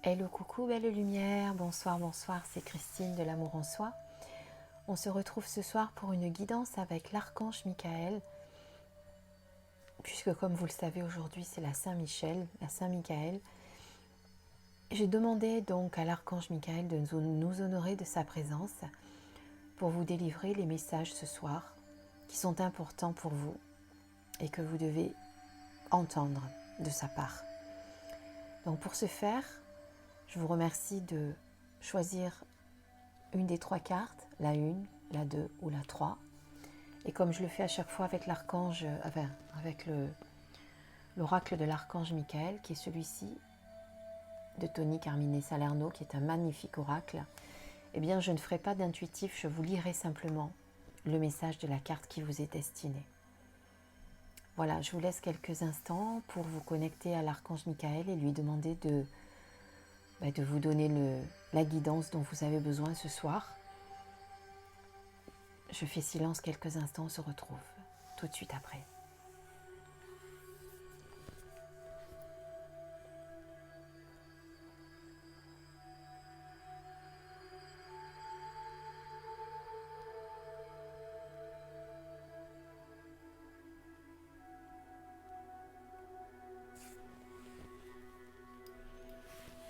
Hello, coucou, belle lumière, bonsoir, bonsoir, c'est Christine de l'Amour en Soi. On se retrouve ce soir pour une guidance avec l'archange Michael, puisque comme vous le savez aujourd'hui c'est la Saint-Michel, la Saint-Michael. J'ai demandé donc à l'archange Michael de nous honorer de sa présence pour vous délivrer les messages ce soir qui sont importants pour vous et que vous devez entendre de sa part. Donc pour ce faire, je vous remercie de choisir une des 3 cartes, la 1, la 2 ou la 3. Et comme je le fais à chaque fois avec l'archange, avec l'oracle de l'archange Michael, qui est celui-ci, de Tony Carmine Salerno, qui est un magnifique oracle, eh bien je ne ferai pas d'intuitif, je vous lirai simplement le message de la carte qui vous est destinée. Voilà, je vous laisse quelques instants pour vous connecter à l'archange Michael et lui demander de vous donner la guidance dont vous avez besoin ce soir. Je fais silence quelques instants, on se retrouve tout de suite après.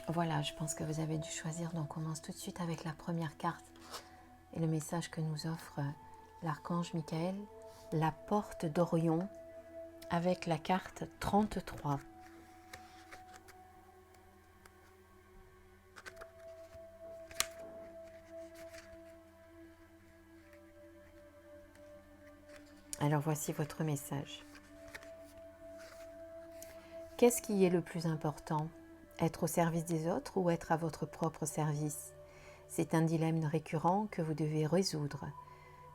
Voilà, je pense que vous avez dû choisir, donc on commence tout de suite avec la première carte et le message que nous offre l'archange Michael, la porte d'Orion, avec la carte 33. Alors voici votre message. Qu'est-ce qui est le plus important ? Être au service des autres ou être à votre propre service ? C'est un dilemme récurrent que vous devez résoudre.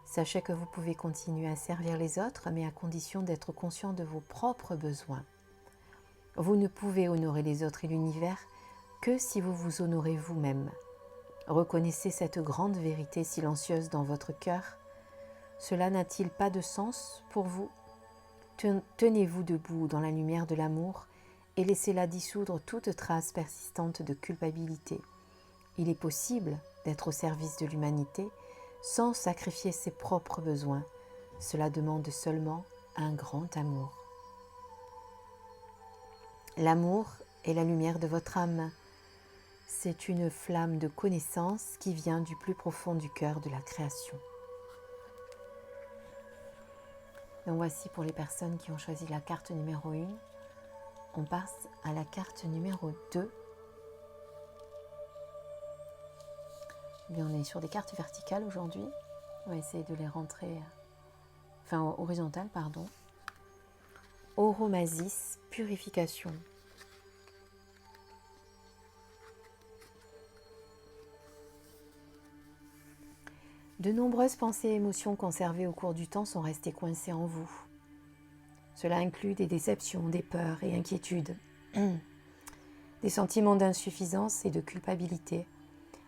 Sachez que vous pouvez continuer à servir les autres, mais à condition d'être conscient de vos propres besoins. Vous ne pouvez honorer les autres et l'univers que si vous vous honorez vous-même. Reconnaissez cette grande vérité silencieuse dans votre cœur. Cela n'a-t-il pas de sens pour vous ? Tenez-vous debout dans la lumière de l'amour et laissez-la dissoudre toute trace persistante de culpabilité. Il est possible d'être au service de l'humanité sans sacrifier ses propres besoins. Cela demande seulement un grand amour. L'amour est la lumière de votre âme. C'est une flamme de connaissance qui vient du plus profond du cœur de la création. Donc voici pour les personnes qui ont choisi la carte numéro 1. On passe à la carte numéro 2. Bien, on est sur des cartes verticales aujourd'hui. On va essayer de les rentrer, horizontales, pardon. Oromasis, purification. De nombreuses pensées et émotions conservées au cours du temps sont restées coincées en vous. Cela inclut des déceptions, des peurs et inquiétudes, des sentiments d'insuffisance et de culpabilité.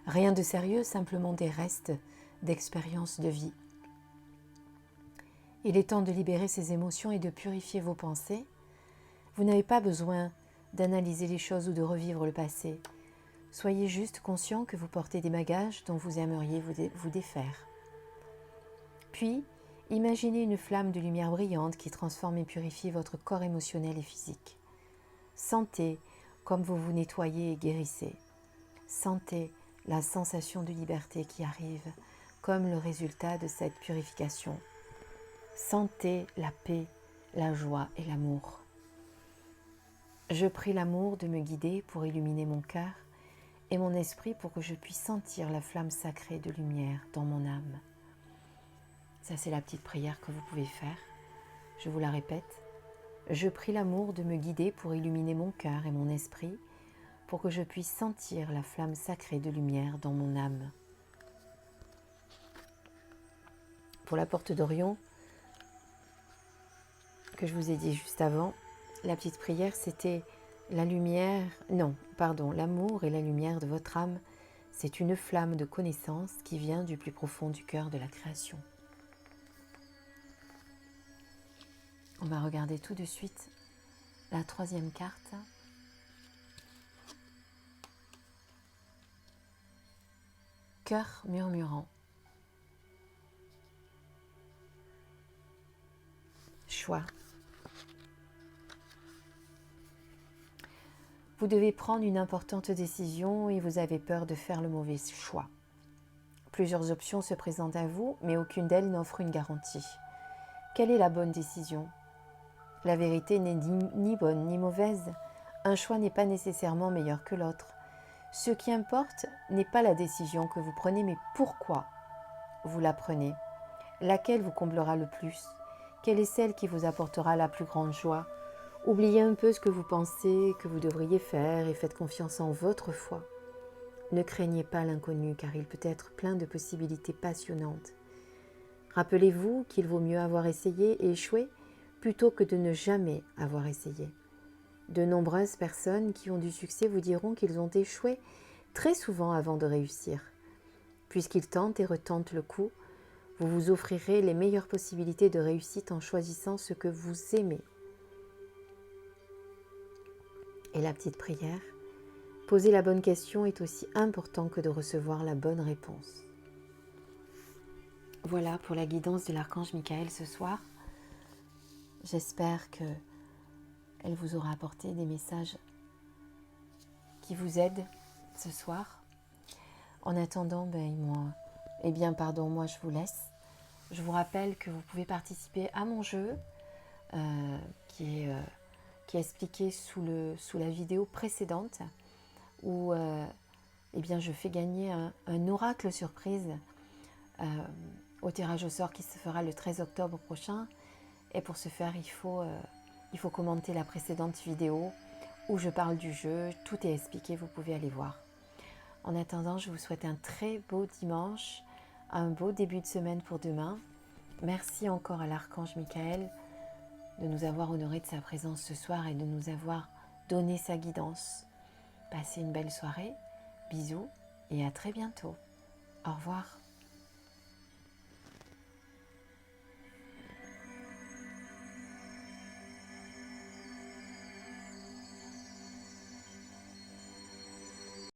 Rien de sérieux, simplement des restes d'expériences de vie. Il est temps de libérer ces émotions et de purifier vos pensées. Vous n'avez pas besoin d'analyser les choses ou de revivre le passé. Soyez juste conscient que vous portez des bagages dont vous aimeriez vous défaire. Puis, imaginez une flamme de lumière brillante qui transforme et purifie votre corps émotionnel et physique. Sentez comme vous vous nettoyez et guérissez. Sentez la sensation de liberté qui arrive comme le résultat de cette purification. Sentez la paix, la joie et l'amour. Je prie l'amour de me guider pour illuminer mon cœur et mon esprit pour que je puisse sentir la flamme sacrée de lumière dans mon âme. Ça, c'est la petite prière que vous pouvez faire. Je vous la répète. Je prie l'amour de me guider pour illuminer mon cœur et mon esprit pour que je puisse sentir la flamme sacrée de lumière dans mon âme. Pour la porte d'Orion, que je vous ai dit juste avant, la petite prière, c'était l'amour et la lumière de votre âme. C'est une flamme de connaissance qui vient du plus profond du cœur de la création. On va regarder tout de suite la 3e carte. cœur murmurant. Choix. Vous devez prendre une importante décision et vous avez peur de faire le mauvais choix. Plusieurs options se présentent à vous, mais aucune d'elles n'offre une garantie. Quelle est la bonne décision ? La vérité n'est ni bonne ni mauvaise. Un choix n'est pas nécessairement meilleur que l'autre. Ce qui importe n'est pas la décision que vous prenez, mais pourquoi vous la prenez. Laquelle vous comblera le plus ? Quelle est celle qui vous apportera la plus grande joie ? Oubliez un peu ce que vous pensez que vous devriez faire et faites confiance en votre foi. Ne craignez pas l'inconnu car il peut être plein de possibilités passionnantes. Rappelez-vous qu'il vaut mieux avoir essayé et échoué plutôt que de ne jamais avoir essayé. De nombreuses personnes qui ont du succès vous diront qu'ils ont échoué très souvent avant de réussir. Puisqu'ils tentent et retentent le coup, vous vous offrirez les meilleures possibilités de réussite en choisissant ce que vous aimez. Et la petite prière, poser la bonne question est aussi important que de recevoir la bonne réponse. Voilà pour la guidance de l'archange Michael ce soir. J'espère qu'elle vous aura apporté des messages qui vous aident ce soir. En attendant, moi je vous laisse. Je vous rappelle que vous pouvez participer à mon jeu qui est expliqué sous la vidéo précédente où je fais gagner un oracle surprise au tirage au sort qui se fera le 13 octobre prochain. Et pour ce faire, il faut commenter la précédente vidéo où je parle du jeu. Tout est expliqué, vous pouvez aller voir. En attendant, je vous souhaite un très beau dimanche, un beau début de semaine pour demain. Merci encore à l'archange Michael de nous avoir honoré de sa présence ce soir et de nous avoir donné sa guidance. Passez une belle soirée, bisous et à très bientôt. Au revoir.